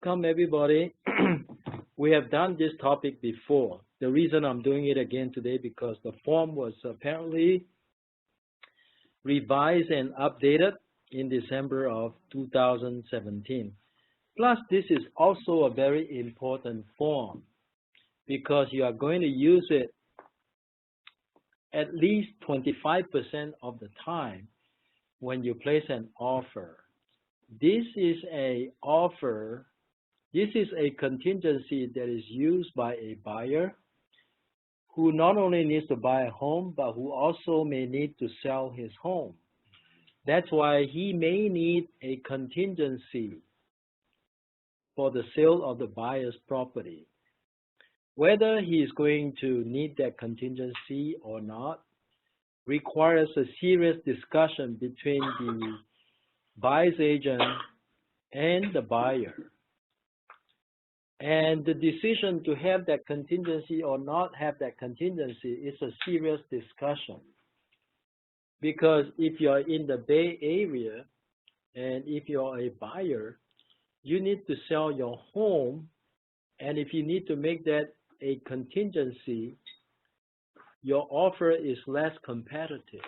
Welcome everybody. We have done this topic before. The reason I'm doing it again today because the form was apparently revised and updated in December of 2017. Plus, this is also a very important form because you are going to use it at least 25% of the time when you place an offer. This is a offer. This is a contingency that is used by a buyer who not only needs to buy a home, but who also may need to sell his home. That's why he may need a contingency for the sale of the buyer's property. Whether he is going to need that contingency or not requires a serious discussion between the buyer's agent and the buyer. And the decision to have that contingency or not have that contingency is a serious discussion. Because if you're in the Bay Area and if you're a buyer, you need to sell your home. And if you need to make that a contingency, your offer is less competitive.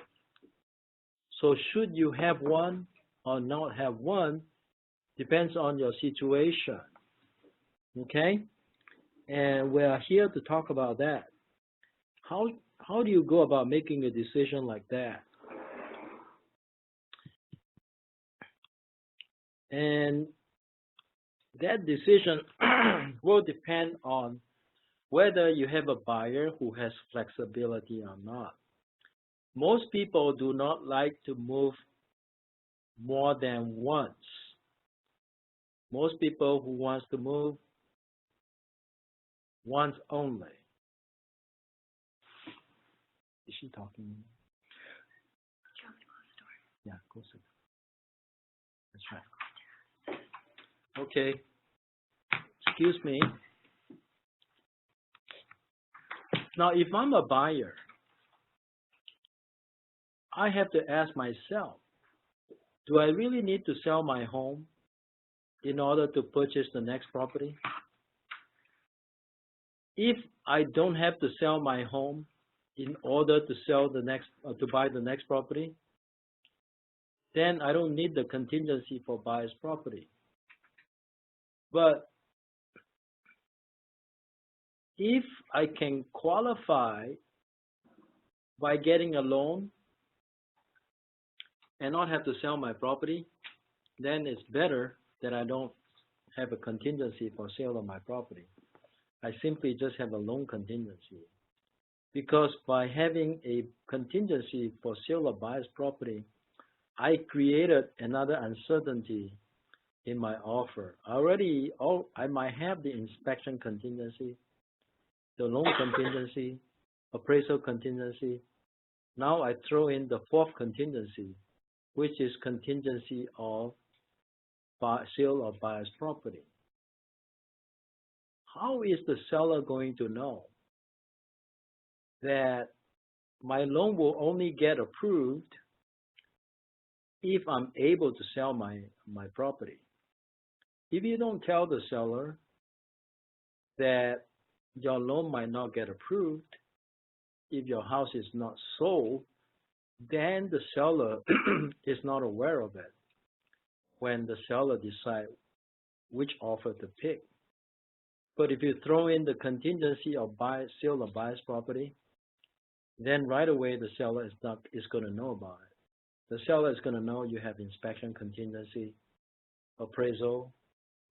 So should you have one or not have one depends on your situation. Okay, and we are here to talk about that. How do you go about making a decision like that? And that decision will depend on whether you have a buyer who has flexibility or not. Most people do not like to move more than once. Most people who wants to move once only. Is she talking? Yeah, go sit. That's right. Okay. Excuse me. Now, if I'm a buyer, I have to ask myself, do I really need to sell my home in order to purchase the next property? If I don't have to sell my home in order to sell the next to buy the next property, then I don't need the contingency for buyer's property. But if I can qualify by getting a loan and not have to sell my property, then it's better that I don't have a contingency for sale of my property. I simply just have a loan contingency. Because by having a contingency for sale of buyer's property, I created another uncertainty in my offer. I might have the inspection contingency, the loan contingency, appraisal contingency. Now I throw in the fourth contingency, which is contingency of sale of buyer's property. How is the seller going to know that my loan will only get approved if I'm able to sell my property? If you don't tell the seller that your loan might not get approved if your house is not sold, then the seller is not aware of it when the seller decides which offer to pick. But if you throw in the contingency of sale of buyer's property, then right away the seller is going to know about it. The seller is going to know you have inspection contingency, appraisal,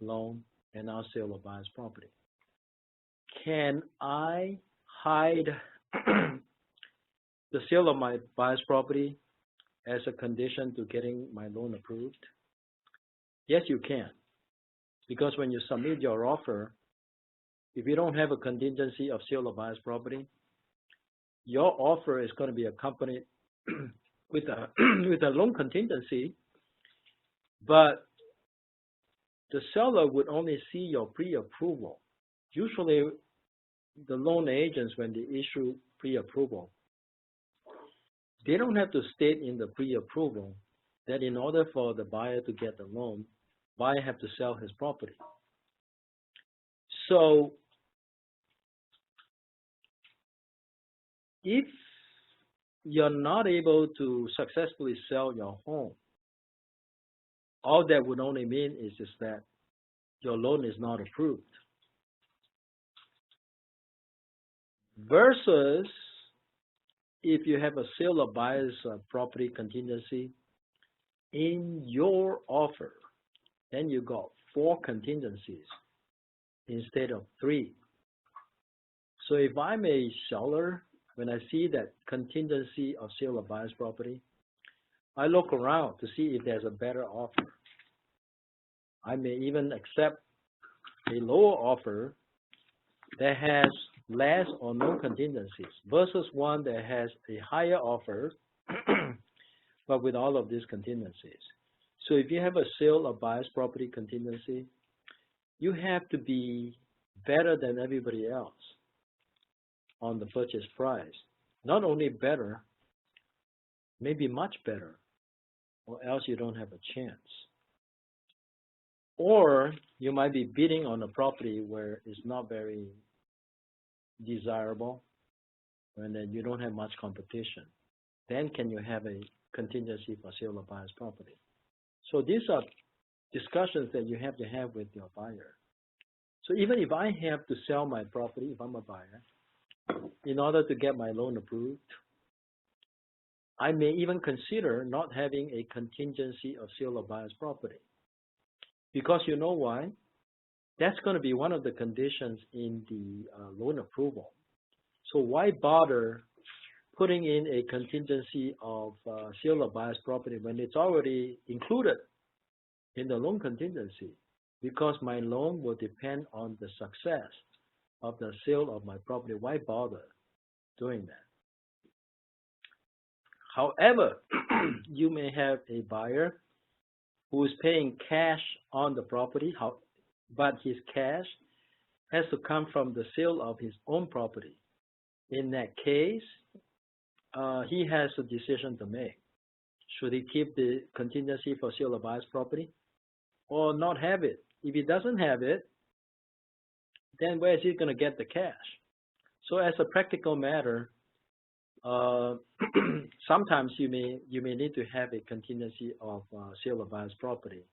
loan, and now sale of buyer's property. Can I hide the sale of my buyer's property as a condition to getting my loan approved? Yes, you can. Because when you submit your offer, if you don't have a contingency of sale of buyer's property, your offer is going to be accompanied with a loan contingency, but the seller would only see your pre-approval. Usually, the loan agents, when they issue pre-approval, they don't have to state in the pre-approval that in order for the buyer to get the loan, buyer have to sell his property. So if you're not able to successfully sell your home, all that would only mean is that your loan is not approved. Versus if you have a sale or buyer's property contingency in your offer, then you got 4 contingencies instead of 3. So if I'm a seller, when I see that contingency of sale or buyer's property, I look around to see if there's a better offer. I may even accept a lower offer that has less or no contingencies versus one that has a higher offer but with all of these contingencies. So if you have a sale or buyer's property contingency, you have to be better than everybody else on the purchase price. Not only better, maybe much better, or else you don't have a chance. Or you might be bidding on a property where it's not very desirable and then you don't have much competition. Then can you have a contingency for sale or buyer's property? So these are discussions that you have to have with your buyer. So even if I have to sell my property, if I'm a buyer, in order to get my loan approved, I may even consider not having a contingency of sale or buyer's property. Because you know why? That's going to be one of the conditions in the loan approval. So why bother putting in a contingency of sale or buyer's property when it's already included in the loan contingency? Because my loan will depend on the success of the sale of my property. Why bother doing that? However, you may have a buyer who is paying cash on the property, but his cash has to come from the sale of his own property. In that case, he has a decision to make. Should he keep the contingency for sale or buyer's property or not have it? If he doesn't have it, then where is he going to get the cash? So as a practical matter, sometimes you may need to have a contingency of sale or buyer's property.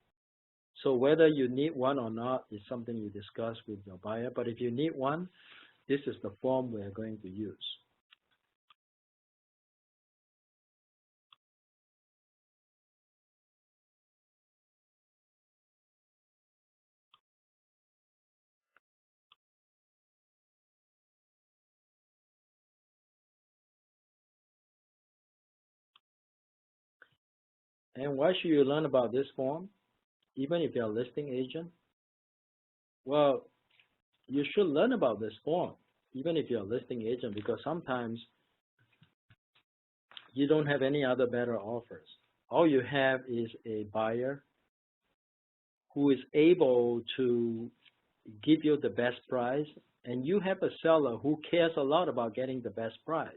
So whether you need one or not is something you discuss with your buyer. But if you need one, this is the form we are going to use. And why should you learn about this form, even if you're a listing agent? Well, you should learn about this form, even if you're a listing agent, because sometimes you don't have any other better offers. All you have is a buyer who is able to give you the best price, and you have a seller who cares a lot about getting the best price.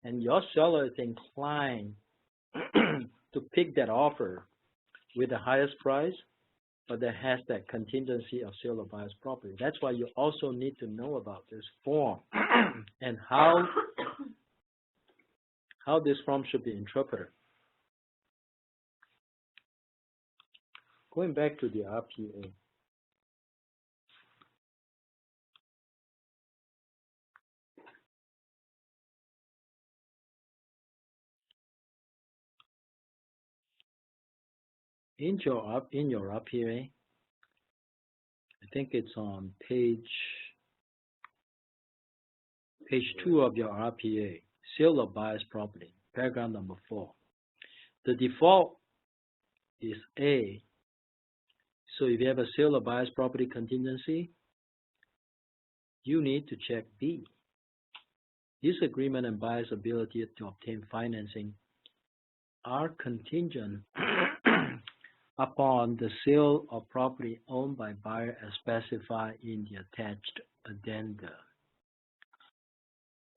And your seller is inclined to pick that offer with the highest price, but that has that contingency of sale or buyer's property. That's why you also need to know about this form and how this form should be interpreted. Going back to the RPA. In your RPA, I think it's on page 2 of your RPA, sale or buyer's property, paragraph number 4. The default is A. So if you have a sale or buyer's property contingency, you need to check B. This agreement and buyer's ability to obtain financing are contingent upon the sale of property owned by buyer as specified in the attached addenda.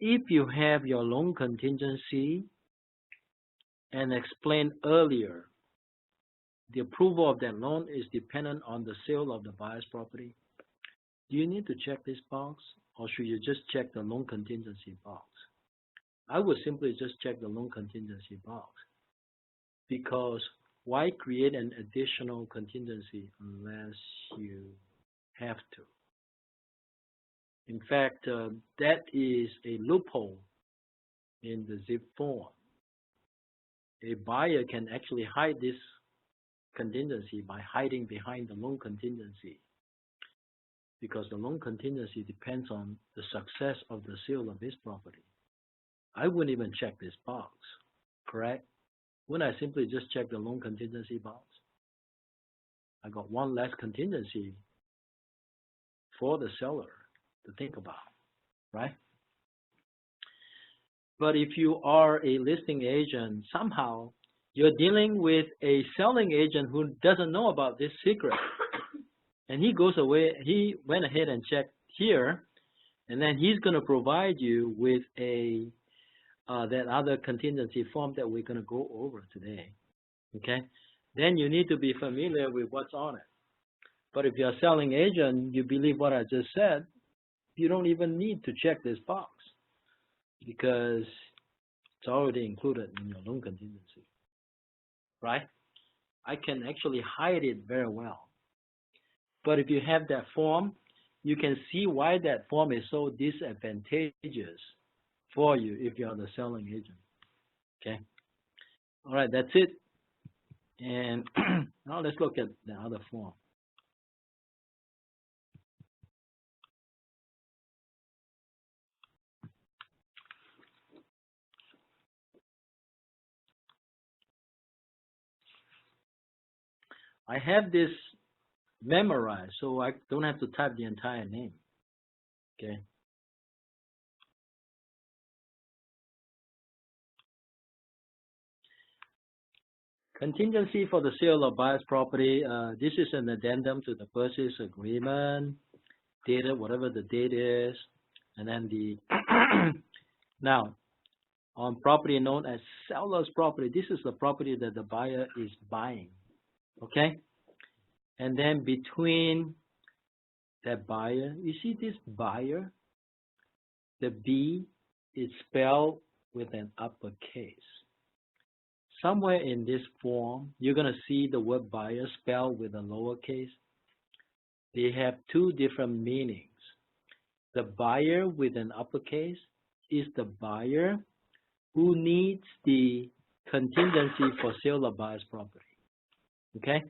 If you have your loan contingency and explained earlier, the approval of that loan is dependent on the sale of the buyer's property, Do you need to check this box, or should you just check the loan contingency box? I would simply just check the loan contingency box, because why create an additional contingency unless you have to? In fact, that is a loophole in the zip form. A buyer can actually hide this contingency by hiding behind the loan contingency, because the loan contingency depends on the success of the sale of his property. I wouldn't even check this box, correct? Wouldn't I simply just check the loan contingency box? I got one less contingency for the seller to think about, right? But if you are a listing agent, somehow you're dealing with a selling agent who doesn't know about this secret. And he goes away, he went ahead and checked here, and then he's going to provide you with a that other contingency form that we're going to go over today, okay? Then you need to be familiar with what's on it. But if you're a selling agent, you believe what I just said, you don't even need to check this box, because it's already included in your loan contingency, right? I can actually hide it very well. But if you have that form, you can see why that form is so disadvantageous for you if you're the selling agent, okay? All right, that's it. And now let's look at the other form. I have this memorized, so I don't have to type the entire name, okay? Contingency for the sale of buyer's property. This is an addendum to the purchase agreement, dated whatever the date is, and then the now on property known as seller's property. This is the property that the buyer is buying, okay? And then between that buyer, you see this buyer, the B is spelled with an uppercase. Somewhere in this form, you're going to see the word buyer spelled with a lowercase. They have two different meanings. The buyer with an uppercase is the buyer who needs the contingency for sale of buyer's property, okay?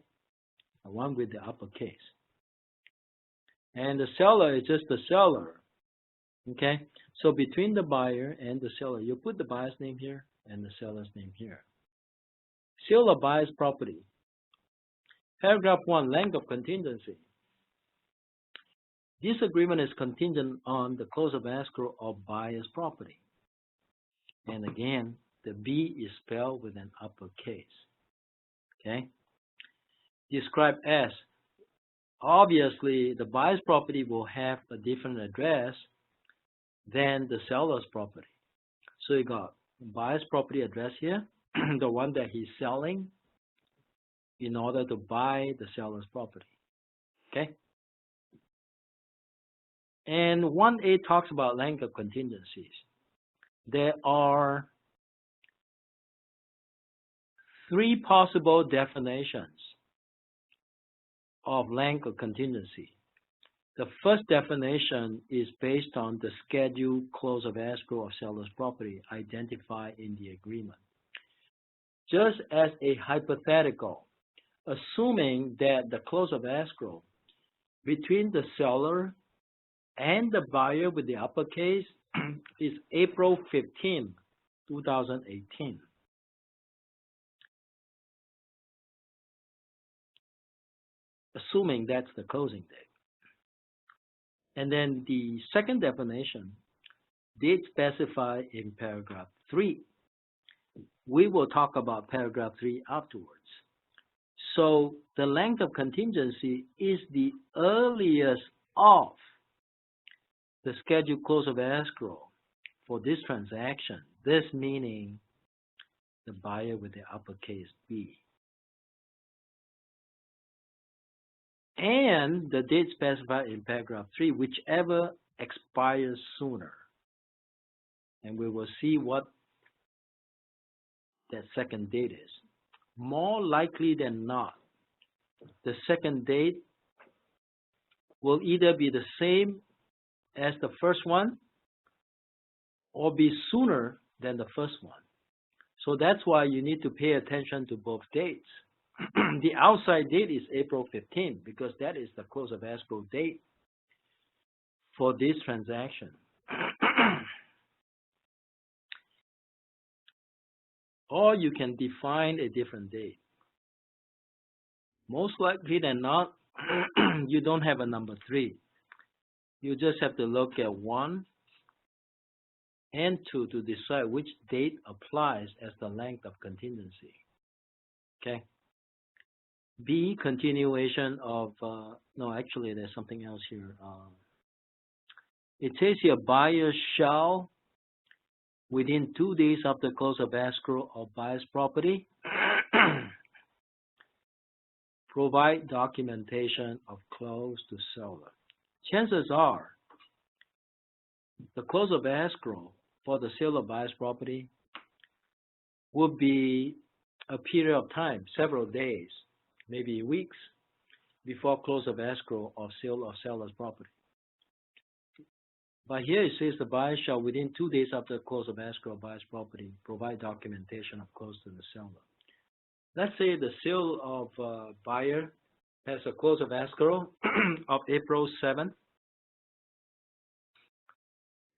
The one with the uppercase. And the seller is just the seller, okay? So between the buyer and the seller, you put the buyer's name here and the seller's name here. Sale of buyer's property. Paragraph 1, length of contingency. This agreement is contingent on the close of escrow of buyer's property. And again, the B is spelled with an uppercase, okay? Described as, obviously, the buyer's property will have a different address than the seller's property. So you got buyer's property address here, the one that he's selling in order to buy the seller's property, okay? And 1A talks about length of contingencies. There are 3 possible definitions of length of contingency. The first definition is based on the scheduled close of escrow of seller's property identified in the agreement. Just as a hypothetical, assuming that the close of escrow between the seller and the buyer with the uppercase is April 15, 2018. Assuming that's the closing date. And then the second definition, date specified in paragraph 3. We will talk about paragraph 3 afterwards. So the length of contingency is the earliest of the scheduled close of escrow for this transaction. This meaning the buyer with the uppercase B. and the date specified in paragraph 3, whichever expires sooner. And we will see what that second date is. More likely than not, the second date will either be the same as the first one or be sooner than the first one. So that's why you need to pay attention to both dates. The outside date is April 15 because that is the close of escrow date for this transaction. Or you can define a different date. Most likely than not, you don't have a number 3. You just have to look at 1 and 2 to decide which date applies as the length of contingency. Okay. B, continuation of, no, actually there's something else here. It says here, buyer shall, within 2 days after close of escrow of buyer's property, provide documentation of close to seller. Chances are, the close of escrow for the sale of buyer's property would be a period of time, several days, maybe weeks, before close of escrow of sale of seller's property. But here it says the buyer shall, within 2 days after close of escrow of buyer's property, provide documentation of close to the seller. Let's say the sale of buyer has a close of escrow of April 7th.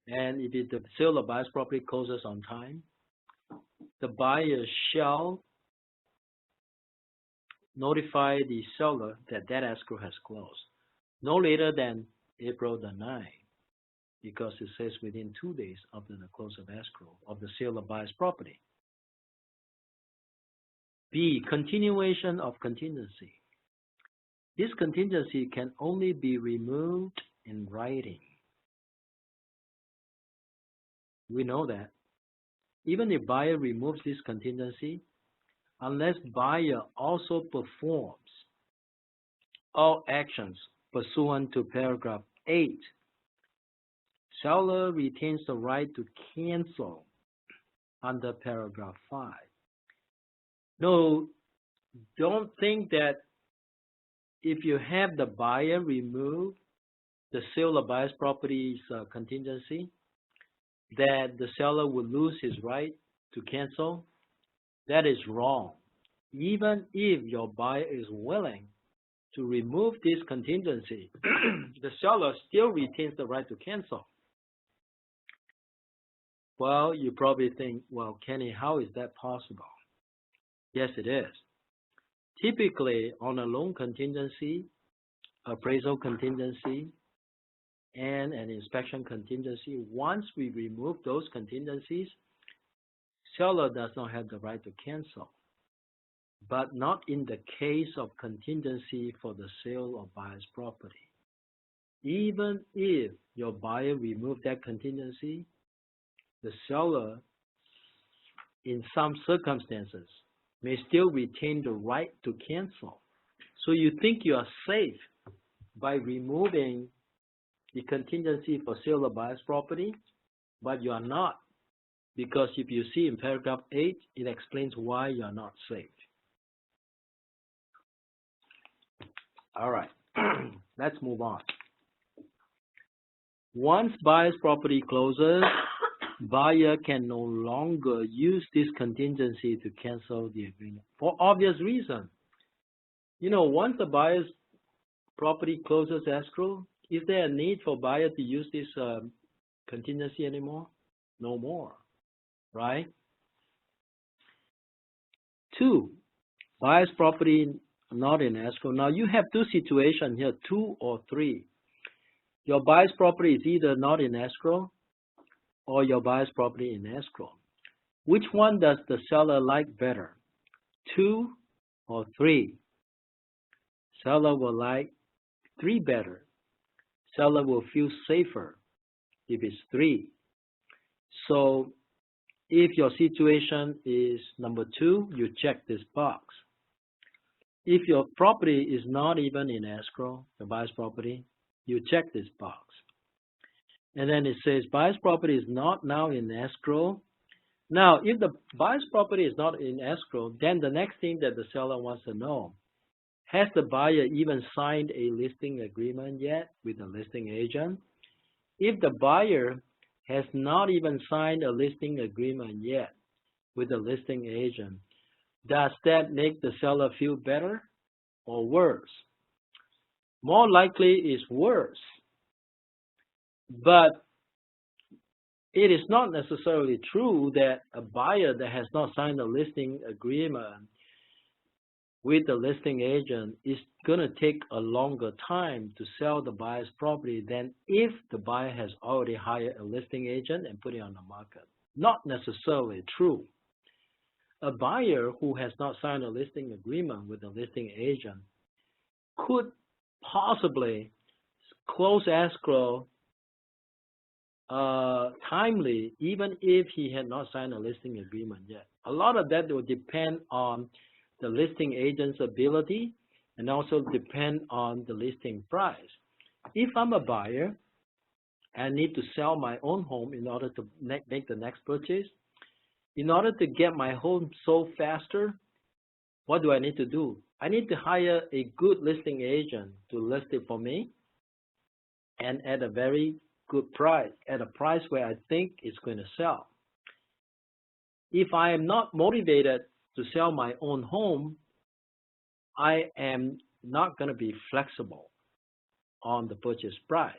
And if the sale of buyer's property closes on time, the buyer shall notify the seller that that escrow has closed no later than April the 9th, because it says within 2 days after the close of escrow of the sale of buyer's property. B, continuation of contingency. This contingency can only be removed in writing. We know that. Even if buyer removes this contingency, unless buyer also performs all actions pursuant to paragraph 8, seller retains the right to cancel under paragraph 5. No, don't think that if you have the buyer remove the sale of buyer's property's contingency, that the seller will lose his right to cancel. That is wrong. Even if your buyer is willing to remove this contingency, the seller still retains the right to cancel. Well, you probably think, well, Kenny, how is that possible? Yes, it is. Typically, on a loan contingency, appraisal contingency, and an inspection contingency, once we remove those contingencies, seller does not have the right to cancel. But not in the case of contingency for the sale of buyer's property. Even if your buyer removed that contingency, the seller, in some circumstances, may still retain the right to cancel. So you think you are safe by removing the contingency for sale of buyer's property, but you are not, because if you see in paragraph 8, it explains why you are not safe. All right, let's move on. Once buyer's property closes, buyer can no longer use this contingency to cancel the agreement for obvious reason. You know, once the buyer's property closes escrow, is there a need for buyer to use this contingency anymore? No more, right? 2, buyer's property not in escrow. Now you have 2 situations here, 2 or 3. Your buyer's property is either not in escrow or your buyer's property in escrow. Which one does the seller like better, 2 or 3? Seller will like 3 better. Seller will feel safer if it's 3. So if your situation is number 2, you check this box. If your property is not even in escrow, the buyer's property, you check this box. And then it says buyer's property is not now in escrow. Now, if the buyer's property is not in escrow, then the next thing that the seller wants to know, has the buyer even signed a listing agreement yet with the listing agent? If the buyer has not even signed a listing agreement yet with the listing agent, does that make the seller feel better or worse? More likely it's worse. But it is not necessarily true that a buyer that has not signed a listing agreement with the listing agent is going to take a longer time to sell the buyer's property than if the buyer has already hired a listing agent and put it on the market. Not necessarily true. A buyer who has not signed a listing agreement with the listing agent could possibly close escrow timely, even if he had not signed a listing agreement yet. A lot of that will depend on the listing agent's ability and also depend on the listing price. If I'm a buyer and need to sell my own home in order to make the next purchase, in order to get my home sold faster, what do I need to do? I need to hire a good listing agent to list it for me and at a very good price, at a price where I think it's going to sell. If I am not motivated to sell my own home, I am not going to be flexible on the purchase price.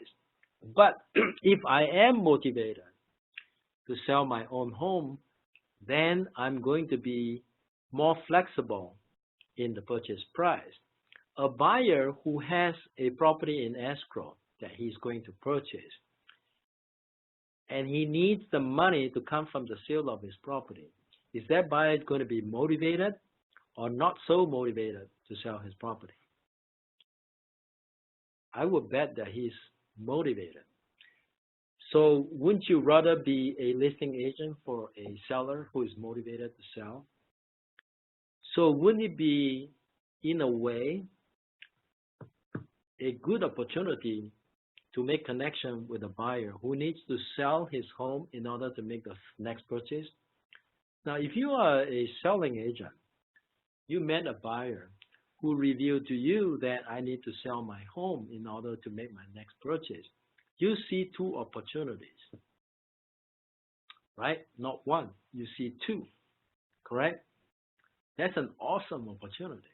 But if I am motivated to sell my own home, then I'm going to be more flexible in the purchase price. A buyer who has a property in escrow that he's going to purchase, and he needs the money to come from the sale of his property, is that buyer going to be motivated or not so motivated to sell his property? I would bet that he's motivated. So wouldn't you rather be a listing agent for a seller who is motivated to sell? So wouldn't it be, in a way, a good opportunity to make connection with a buyer who needs to sell his home in order to make the next purchase? Now, if you are a selling agent, you met a buyer who revealed to you that I need to sell my home in order to make my next purchase. You see two opportunities, right? Not one, you see two, correct? That's an awesome opportunity,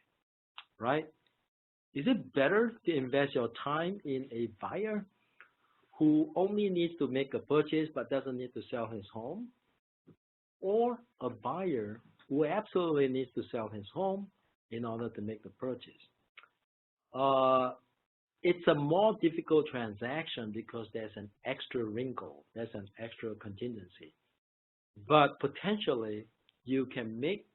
right? Is it better to invest your time in a buyer who only needs to make a purchase but doesn't need to sell his home, or a buyer who absolutely needs to sell his home in order to make the purchase? It's a more difficult transaction because there's an extra wrinkle, there's an extra contingency. But potentially, you can make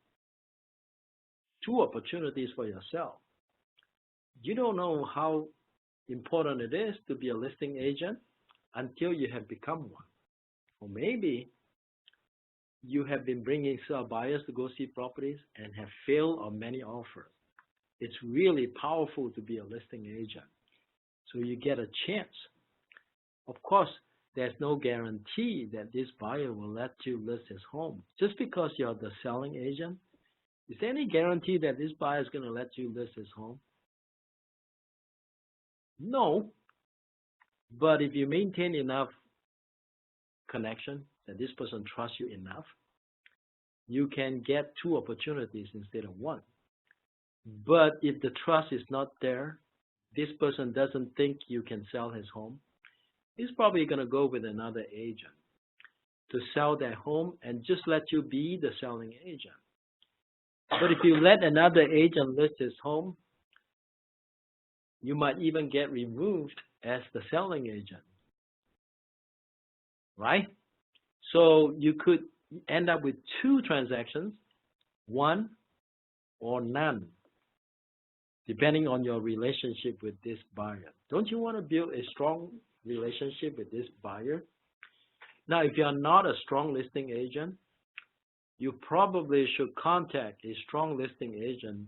two opportunities for yourself. You don't know how important it is to be a listing agent until you have become one. Or maybe you have been bringing buyers to go see properties and have failed on many offers. It's really powerful to be a listing agent. So you get a chance. Of course, there's no guarantee that this buyer will let you list his home. Just because you're the selling agent, is there any guarantee that this buyer is going to let you list his home? No. But if you maintain enough connection, that this person trusts you enough, you can get two opportunities instead of one. But if the trust is not there, this person doesn't think you can sell his home, he's probably going to go with another agent to sell their home and just let you be the selling agent. But if you let another agent list his home, you might even get removed as the selling agent, right? So you could end up with two transactions, one or none, depending on your relationship with this buyer. Don't you want to build a strong relationship with this buyer? Now, if you're not a strong listing agent, you probably should contact a strong listing agent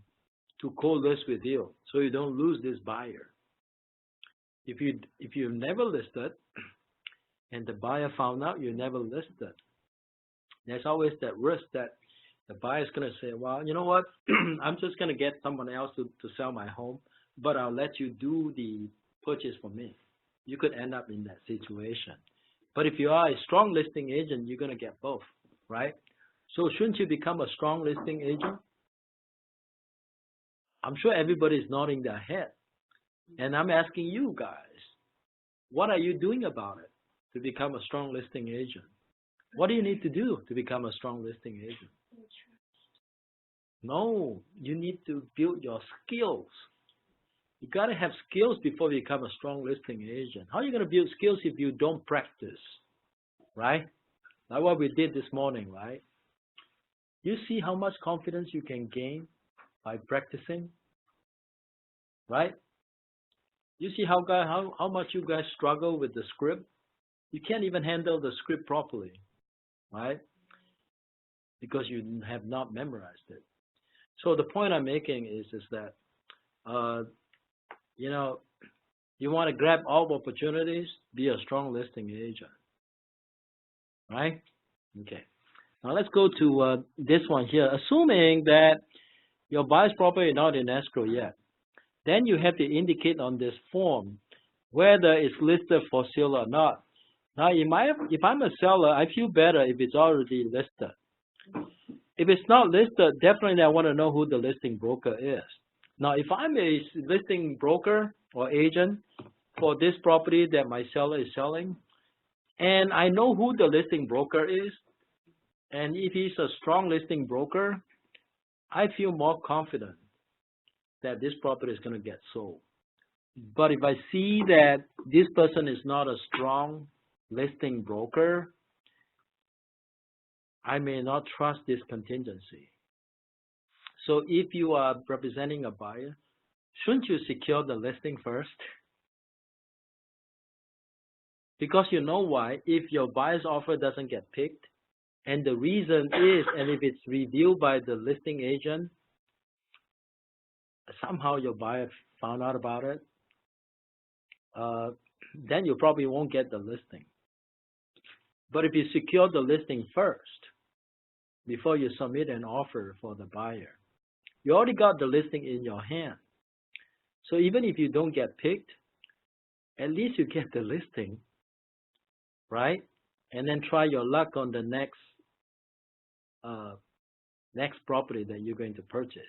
to co-list with you, so you don't lose this buyer. If you've never listed and the buyer found out you never listed, there's always that risk that the buyer's going to say, well, you know what, I'm just going to get someone else to sell my home, but I'll let you do the purchase for me. You could end up in that situation. But if you are a strong listing agent, you're going to get both, right? So shouldn't you become a strong listing agent? I'm sure everybody's nodding their head. And I'm asking you guys, what are you doing about it to become a strong listing agent? What do you need to do to become a strong listing agent? No, you need to build your skills. You got to have skills before you become a strong listing agent. How are you going to build skills if you don't practice, right? Like what we did this morning, right? You see how much confidence you can gain by practicing, right? You see how much you guys struggle with the script. You can't even handle the script properly, right? Because you have not memorized it. So the point I'm making is that, you know, you want to grab all opportunities, be a strong listing agent, right? Okay. Now let's go to this one here. Assuming that your buyer's property is not in escrow yet, then you have to indicate on this form whether it's listed for sale or not. Now, if I'm a seller, I feel better if it's already listed. If it's not listed, definitely I want to know who the listing broker is. Now, if I'm a listing broker or agent for this property that my seller is selling, and I know who the listing broker is, and if he's a strong listing broker, I feel more confident that this property is going to get sold. But if I see that this person is not a strong listing broker, I may not trust this contingency. So if you are representing a buyer, shouldn't you secure the listing first? Because you know why? If your buyer's offer doesn't get picked, and the reason is, and if it's reviewed by the listing agent, somehow your buyer found out about it, then you probably won't get the listing. But if you secure the listing first, before you submit an offer for the buyer, you already got the listing in your hand. So even if you don't get picked, at least you get the listing, right? And then try your luck on the next property that you're going to purchase.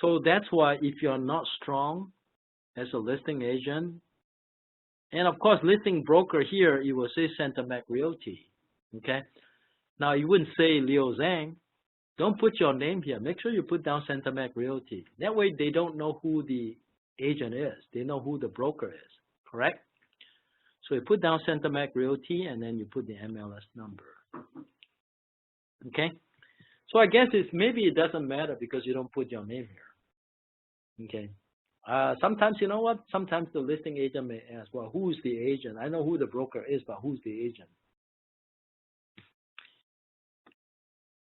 So that's why if you're not strong as a listing agent, and of course listing broker here, you will say Centermac Realty, okay? Now you wouldn't say Leo Zhang. Don't put your name here. Make sure you put down Centermac Realty. That way they don't know who the agent is. They know who the broker is, correct? So you put down Centermac Realty and then you put the MLS number, okay? So I guess maybe it doesn't matter because you don't put your name here, okay? Sometimes, you know what? Sometimes the listing agent may ask, well, who's the agent? I know who the broker is, but who's the agent?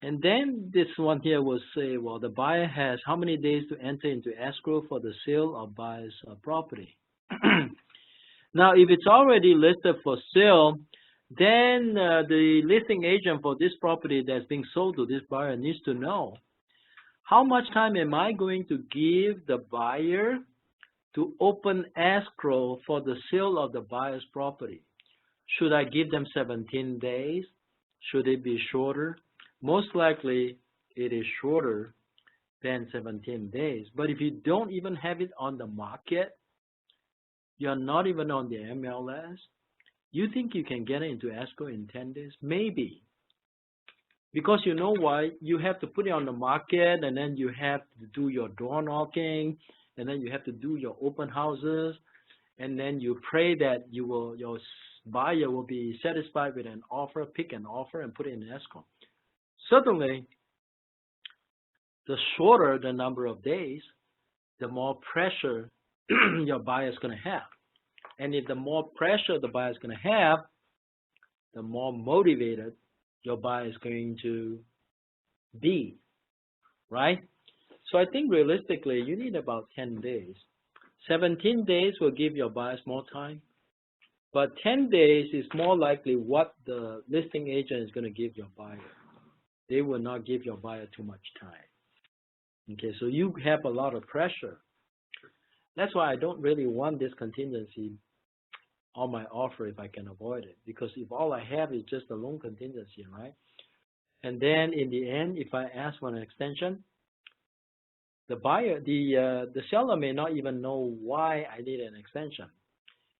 And then this one here will say, well, the buyer has how many days to enter into escrow for the sale of buyer's property? Now, if it's already listed for sale, then the listing agent for this property that's being sold to this buyer needs to know, how much time am I going to give the buyer to open escrow for the sale of the buyer's property? Should I give them 17 days? Should it be shorter? Most likely, it is shorter than 17 days. But if you don't even have it on the market, you're not even on the MLS, you think you can get it into escrow in 10 days? Maybe. Because you know why? You have to put it on the market, and then you have to do your door knocking, and then you have to do your open houses, and then you pray that your buyer will be satisfied with an offer, pick an offer, and put it in escrow. Certainly, the shorter the number of days, the more pressure your buyer is going to have. And if the more pressure the buyer is going to have, the more motivated your buyer is going to be, right? So I think realistically, you need about 10 days. 17 days will give your buyers more time, but 10 days is more likely what the listing agent is going to give your buyer. They will not give your buyer too much time. Okay, so you have a lot of pressure. That's why I don't really want this contingency on my offer if I can avoid it. Because if all I have is just a loan contingency, right? And then in the end, if I ask for an extension, the buyer, the seller may not even know why I need an extension.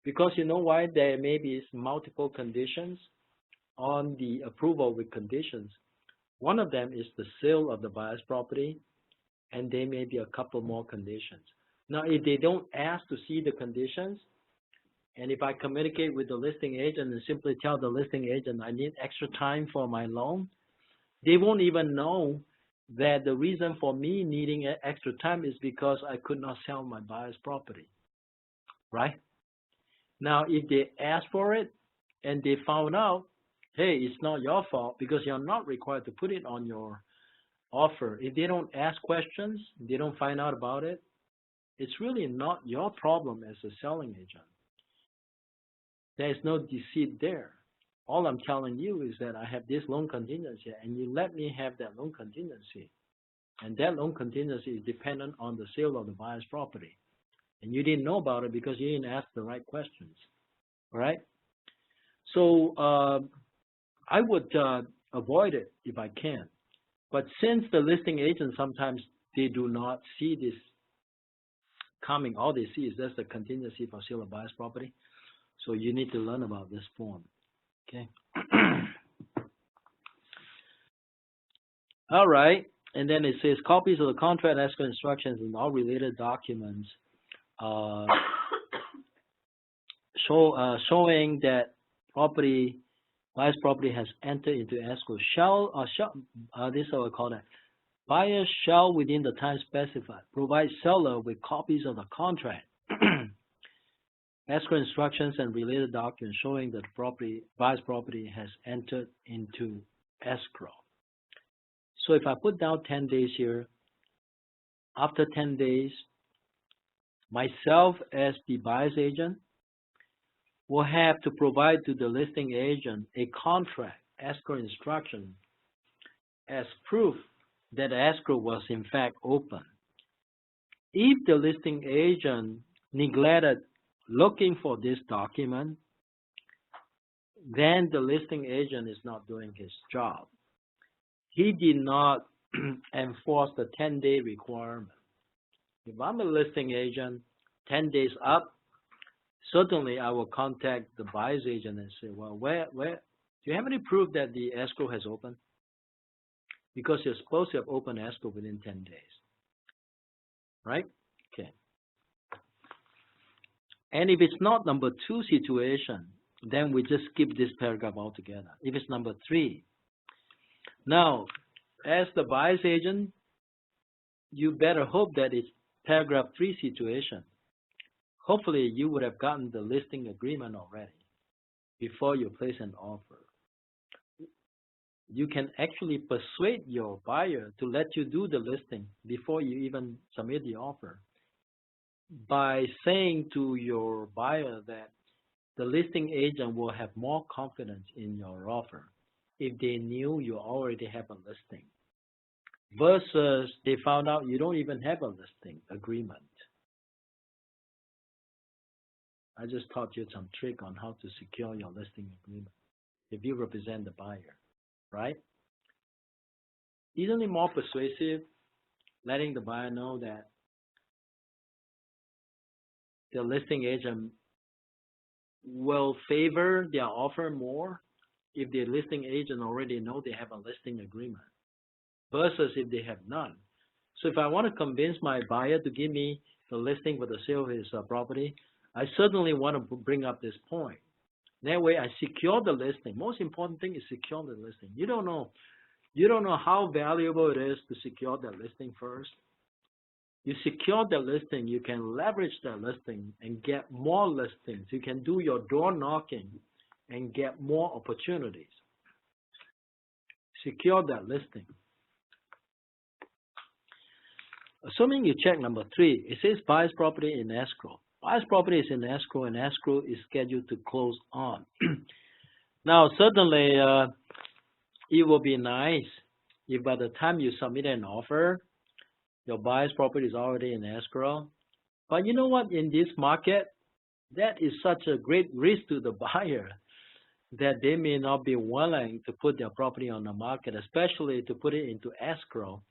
Because you know why? There may be multiple conditions on the approval with conditions. One of them is the sale of the buyer's property, and there may be a couple more conditions. Now, if they don't ask to see the conditions, and if I communicate with the listing agent and simply tell the listing agent I need extra time for my loan, they won't even know that the reason for me needing extra time is because I could not sell my buyer's property, right? Now, if they ask for it and they found out, hey, it's not your fault because you're not required to put it on your offer. If they don't ask questions, they don't find out about it, it's really not your problem as a selling agent. There is no deceit there. All I'm telling you is that I have this loan contingency, and you let me have that loan contingency. And that loan contingency is dependent on the sale of the buyer's property. And you didn't know about it because you didn't ask the right questions. All right? So I would avoid it if I can. But since the listing agent sometimes they do not see this coming, all they see is just a contingency for sale of buyer's property. So you need to learn about this form. Okay. All right. And then it says copies of the contract, escrow instructions, and all related documents showing that buyer's property has entered into escrow. This is what we call that. Buyer shall, within the time specified, provide seller with copies of the contract, escrow instructions, and related documents showing that buyer's property has entered into escrow. So if I put down 10 days here, after 10 days, myself as the buyer's agent will have to provide to the listing agent a contract, escrow instruction, as proof that escrow was in fact open. If the listing agent neglected looking for this document, then the listing agent is not doing his job. He did not enforce the 10-day requirement. If I'm a listing agent, 10 days up, certainly I will contact the buyer's agent and say, well, where do you have any proof that the escrow has opened? Because you're supposed to have opened escrow within 10 days, right? Okay. And if it's not number 2 situation, then we just skip this paragraph altogether. If it's number 3, now, as the buyer's agent, you better hope that it's paragraph 3 situation. Hopefully, you would have gotten the listing agreement already before you place an offer. You can actually persuade your buyer to let you do the listing before you even submit the offer by saying to your buyer that the listing agent will have more confidence in your offer if they knew you already have a listing versus they found out you don't even have a listing agreement. I just taught you some trick on how to secure your listing agreement if you represent the buyer, right? Isn't it more persuasive letting the buyer know that the listing agent will favor their offer more if the listing agent already know they have a listing agreement versus if they have none? So if I want to convince my buyer to give me the listing for the sale of his property, I certainly want to bring up this point. That way I secure the listing. Most important thing is secure the listing. You don't know how valuable it is to secure that listing first. You secure the listing, you can leverage that listing and get more listings. You can do your door knocking and get more opportunities. Secure that listing. Assuming you check number 3, it says buyer's property in escrow. Buyer's property is in escrow, and escrow is scheduled to close on. Now, certainly, it will be nice if by the time you submit an offer, your buyer's property is already in escrow. But you know what? In this market, that is such a great risk to the buyer that they may not be willing to put their property on the market, especially to put it into escrow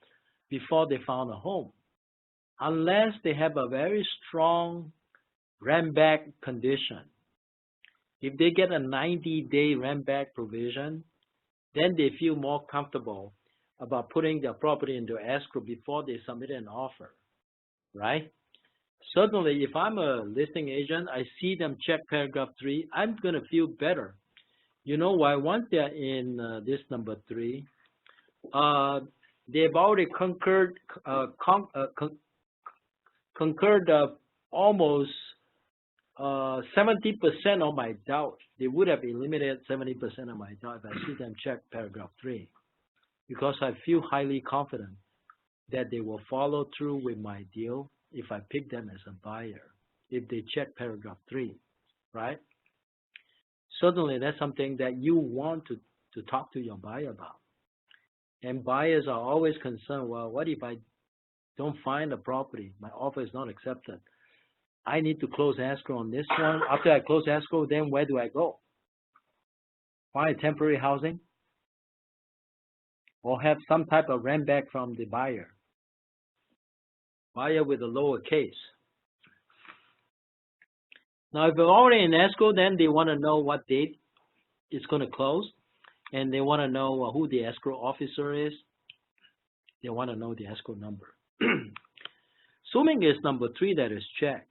before they found a home, unless they have a very strong rent-back condition. If they get a 90-day rent-back provision, then they feel more comfortable about putting their property into escrow before they submit an offer, right? Certainly, if I'm a listing agent, I see them check paragraph 3, I'm going to feel better. You know why? Once they're in this number 3, they've already conquered almost 70% of my doubt. They would have eliminated 70% of my doubt if I see them check paragraph 3, because I feel highly confident that they will follow through with my deal if I pick them as a buyer, if they check paragraph 3, right? Certainly, that's something that you want to talk to your buyer about. And buyers are always concerned, well, what if I don't find a property? My offer is not accepted. I need to close escrow on this one. After I close escrow, then where do I go? Find temporary housing? Or have some type of rent back from the buyer? Buyer with a lower case. Now, if you're already in escrow, then they want to know what date it's going to close, and they want to know who the escrow officer is. They want to know the escrow number. Assuming it's number 3 that is checked,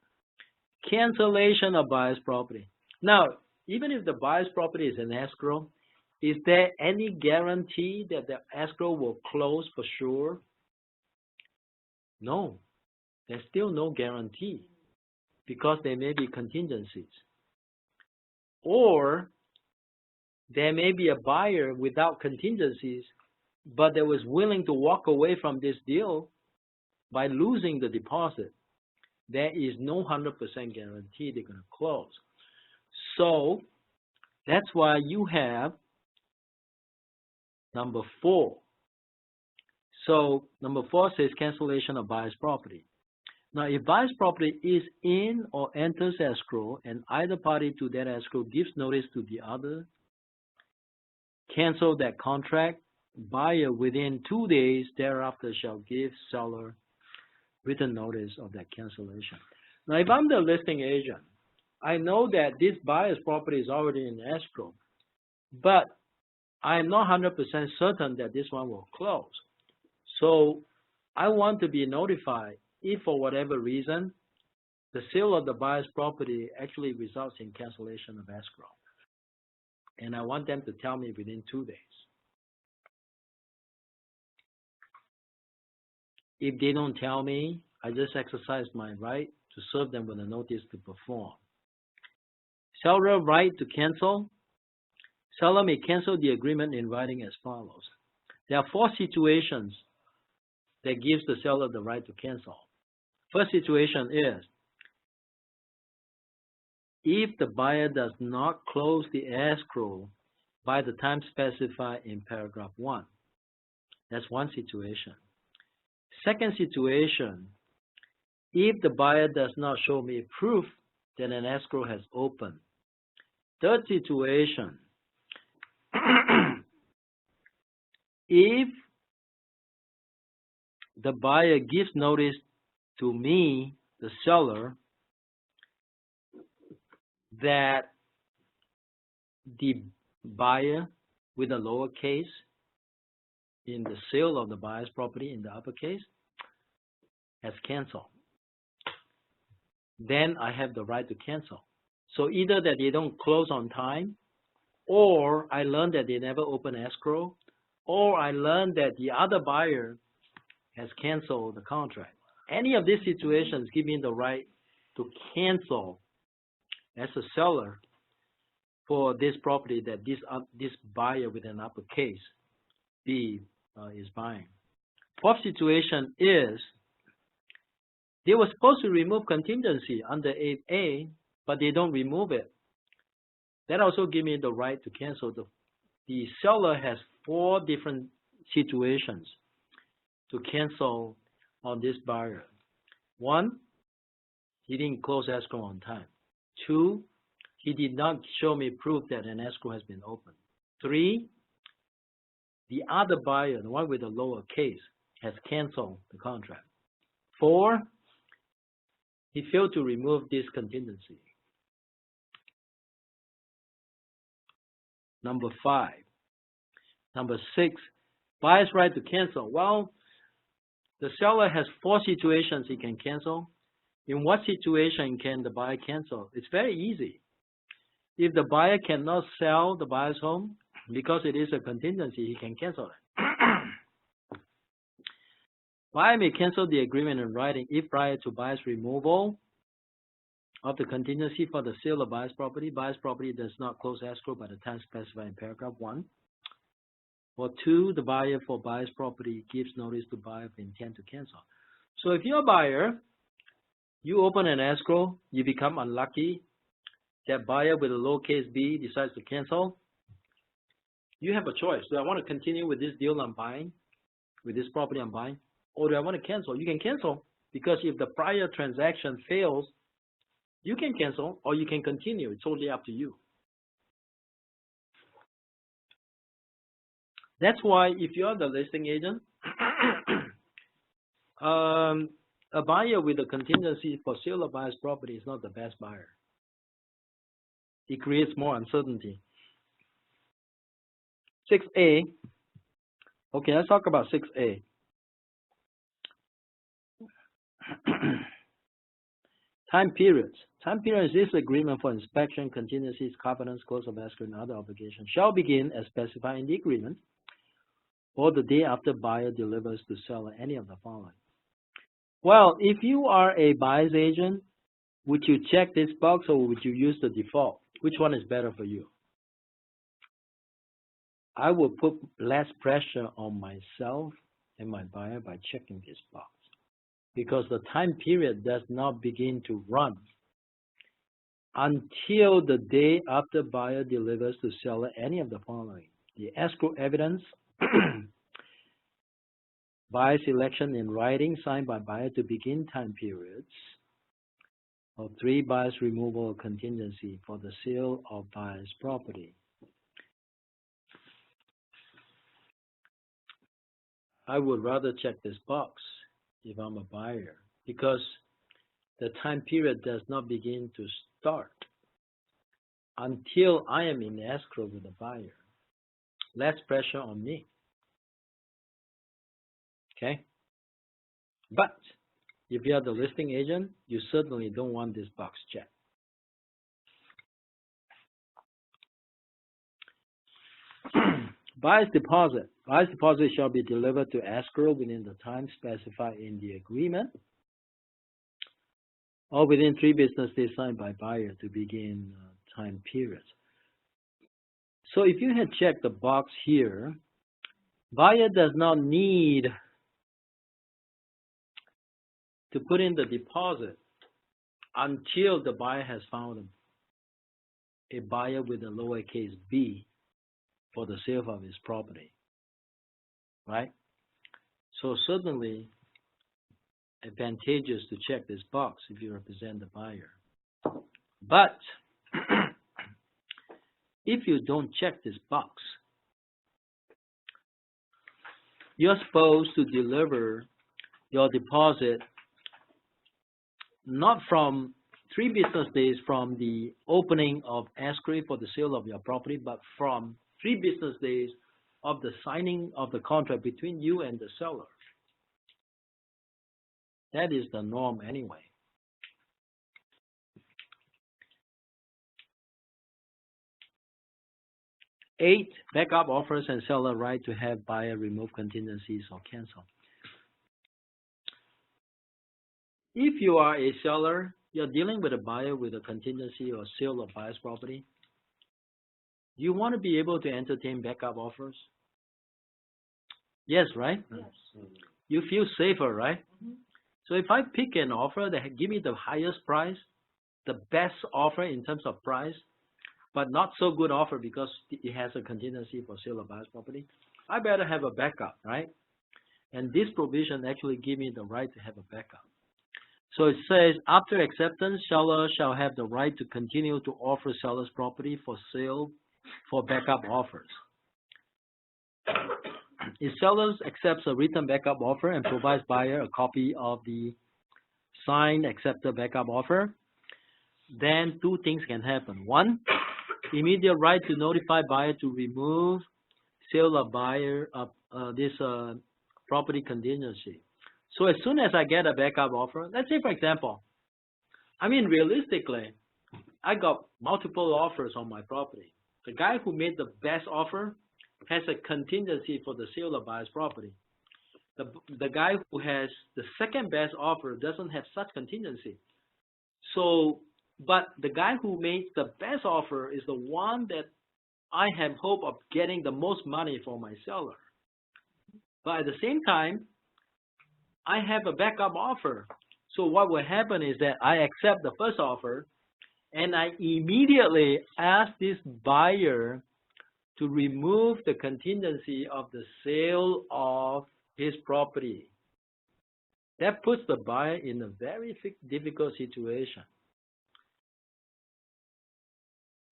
cancellation of buyer's property. Now, even if the buyer's property is in escrow, is there any guarantee that the escrow will close for sure? No, there's still no guarantee, because there may be contingencies. Or there may be a buyer without contingencies, but that was willing to walk away from this deal by losing the deposit. There is no 100% guarantee they're going to close. So that's why you have number 4. So number 4 says cancellation of buyer's property. Now, if buyer's property is in or enters escrow, and either party to that escrow gives notice to the other, cancel that contract, buyer within 2 days thereafter shall give seller written notice of that cancellation. Now, if I'm the listing agent, I know that this buyer's property is already in escrow, but I'm not 100% certain that this one will close. So I want to be notified if for whatever reason the sale of the buyer's property actually results in cancellation of escrow. And I want them to tell me within 2 days. If they don't tell me, I just exercise my right to serve them with a notice to perform. Seller right to cancel. Seller may cancel the agreement in writing as follows. There are 4 situations that gives the seller the right to cancel. First situation is if the buyer does not close the escrow by the time specified in paragraph 1. That's one situation. Second situation, if the buyer does not show me proof that an escrow has opened. Third situation, if the buyer gives notice to me, the seller, that the buyer with a lowercase in the sale of the buyer's property in the uppercase has canceled, then I have the right to cancel. So either that they don't close on time, or I learned that they never open escrow, or I learned that the other buyer has canceled the contract. Any of these situations give me the right to cancel as a seller for this property that this buyer with an uppercase B is buying. Fourth situation is They were supposed to remove contingency under 8A, but they don't remove it. That also gives me the right to cancel. The seller has 4 different situations to cancel on this buyer. 1, he didn't close escrow on time. 2, he did not show me proof that an escrow has been opened. 3, the other buyer, the one with the lower case, has canceled the contract. 4, he failed to remove this contingency. Number 5. Number 6, buyer's right to cancel. Well, the seller has 4 situations he can cancel. In what situation can the buyer cancel? It's very easy. If the buyer cannot sell the buyer's home because it is a contingency, he can cancel it. Buyer may cancel the agreement in writing if prior to buyer's removal of the contingency for the sale of buyer's property does not close escrow by the time specified in paragraph 1. Or 2, the buyer for buyer's property gives notice to buyer of intent to cancel. So if you're a buyer, you open an escrow, you become unlucky, that buyer with a lowercase b decides to cancel, you have a choice. Do I want to continue with this deal I'm buying, with this property I'm buying, or do I want to cancel? You can cancel, because if the prior transaction fails, you can cancel or you can continue. It's totally up to you. That's why if you're the listing agent, a buyer with a contingency for sale of buyer's property is not the best buyer. It creates more uncertainty. 6A. Okay, let's talk about 6A. Time periods. Time period is this agreement for inspection, contingencies, covenants, close of escrow, and other obligations shall begin as specified in the agreement or the day after buyer delivers to seller any of the following. Well, if you are a buyer's agent, would you check this box or would you use the default? Which one is better for you? I will put less pressure on myself and my buyer by checking this box, because the time period does not begin to run until the day after buyer delivers to seller any of the following: the escrow evidence, buyer's election in writing signed by buyer to begin time periods, or 3, buyer's removal of contingency for the sale of buyer's property. I would rather check this box if I'm a buyer, because the time period does not begin to start until I am in escrow with the buyer. Less pressure on me. Okay? But if you are the listing agent, you certainly don't want this box checked. Buyer's deposit. Buyer's deposit shall be delivered to escrow within the time specified in the agreement, or within 3 business days signed by buyer to begin time periods. So if you had checked the box here, buyer does not need to put in the deposit until the buyer has found a buyer with a lowercase b for the sale of his property, right? So certainly advantageous to check this box if you represent the buyer. But if you don't check this box, you're supposed to deliver your deposit not from 3 business days from the opening of escrow for the sale of your property, but from 3 business days of the signing of the contract between you and the seller. That is the norm anyway. Eight, backup offers and seller right to have buyer remove contingencies or cancel. If you are a seller, you're dealing with a buyer with a contingency or sale of buyer's property, you want to be able to entertain backup offers? Yes, right? Yes. You feel safer, right? Mm-hmm. So if I pick an offer that give me the highest price, the best offer in terms of price, but not so good offer because it has a contingency for sale of buyer's property, I better have a backup, right? And this provision actually give me the right to have a backup. So it says, after acceptance, seller shall have the right to continue to offer seller's property for sale for backup offers. If seller accepts a written backup offer and provides buyer a copy of the signed accepted backup offer, then two things can happen. One, immediate right to notify buyer to remove sale of buyer of this property contingency. So as soon as I get a backup offer, let's say for example, I mean realistically, I got multiple offers on my property. The guy who made the best offer has a contingency for the sale of buyer's property. The guy who has the second best offer doesn't have such contingency. So, but the guy who made the best offer is the one that I have hope of getting the most money for my seller. But at the same time, I have a backup offer. So what will happen is that I accept the first offer and I immediately ask this buyer to remove the contingency of the sale of his property. That puts the buyer in a very difficult situation.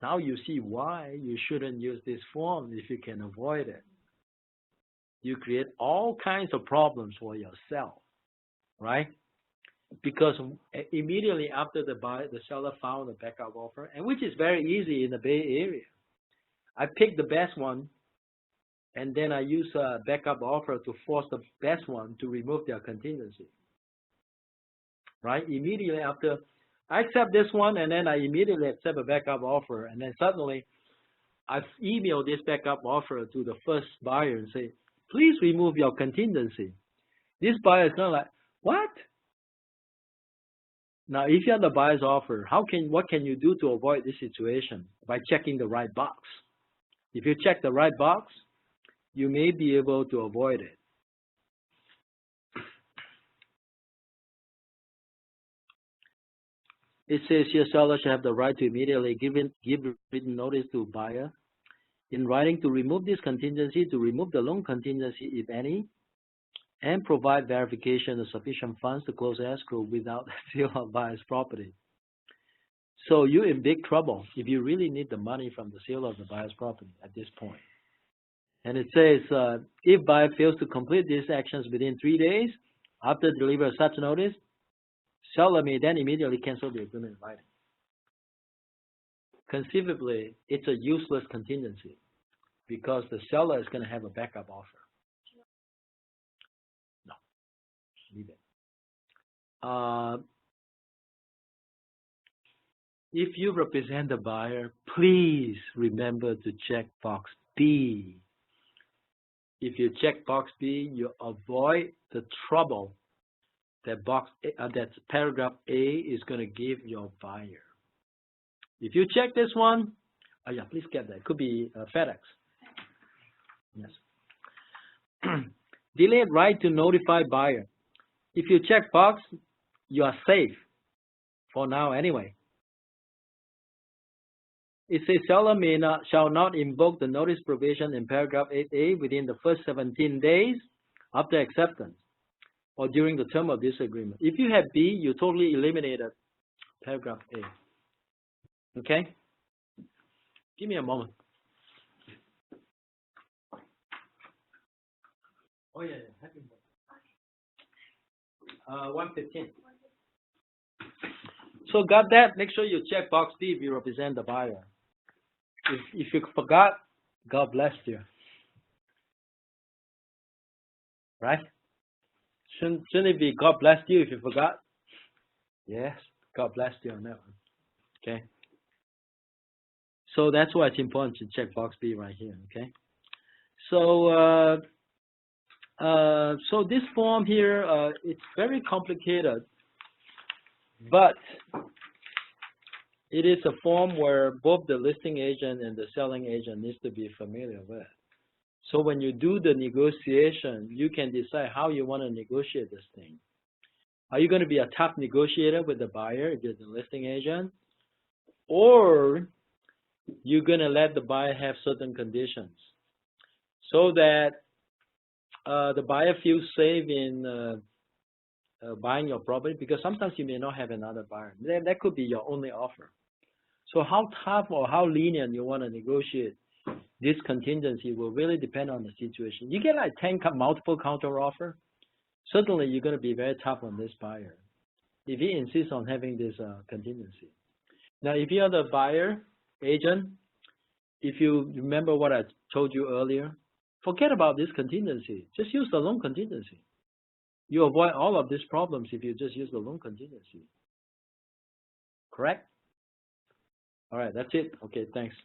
Now you see why you shouldn't use this form if you can avoid it. You create all kinds of problems for yourself, right? Because immediately after the seller found a backup offer, and which is very easy in the Bay Area. I pick the best one, and then I use a backup offer to force the best one to remove their contingency, right? Immediately after, I accept this one, and then I immediately accept a backup offer, and then suddenly I email this backup offer to the first buyer and say, please remove your contingency. This buyer is not like, what? Now, if you're the buyer's offer, what can you do to avoid this situation? By checking the right box. If you check the right box, you may be able to avoid it. It says here, seller shall have the right to immediately give written notice to buyer in writing to remove this contingency, to remove the loan contingency, if any, and provide verification of sufficient funds to close escrow without the sale of buyer's property. So you're in big trouble if you really need the money from the sale of the buyer's property at this point. And it says, if buyer fails to complete these actions within 3 days after delivery of such notice, seller may then immediately cancel the agreement in writing. Conceivably, it's a useless contingency because the seller is going to have a backup offer. No, leave it. If you represent the buyer, please remember to check box B. If you check box B, you avoid the trouble that that paragraph A is going to give your buyer. If you check this one, oh yeah, please get that. It could be FedEx. Yes. Delayed right to notify buyer. If you check box, you are safe for now anyway. It says seller shall not invoke the notice provision in paragraph 8A within the first 17 days after acceptance or during the term of this agreement. If you have B, you totally eliminated paragraph A. Okay? Give me a moment. Oh yeah, happy birthday. 115. So got that? Make sure you check box B if you represent the buyer. If you forgot, God bless you. Right? Shouldn't it be God bless you if you forgot? Yes, God bless you on that one. Okay. So that's why it's important to check box B right here. Okay. So so this form here, it's very complicated, but it is a form where both the listing agent and the selling agent needs to be familiar with. So when you do the negotiation, you can decide how you want to negotiate this thing. Are you going to be a tough negotiator with the buyer if you're the listing agent? Or you're going to let the buyer have certain conditions so that the buyer feels safe in buying your property, because sometimes you may not have another buyer. That could be your only offer. So how tough or how lenient you want to negotiate this contingency will really depend on the situation. You get like 10 multiple counter offer, certainly you're going to be very tough on this buyer if he insists on having this contingency. Now, if you're the buyer agent, if you remember what I told you earlier, forget about this contingency. Just use the loan contingency. You avoid all of these problems if you just use the loan contingency. Correct? All right, that's it. Okay, thanks.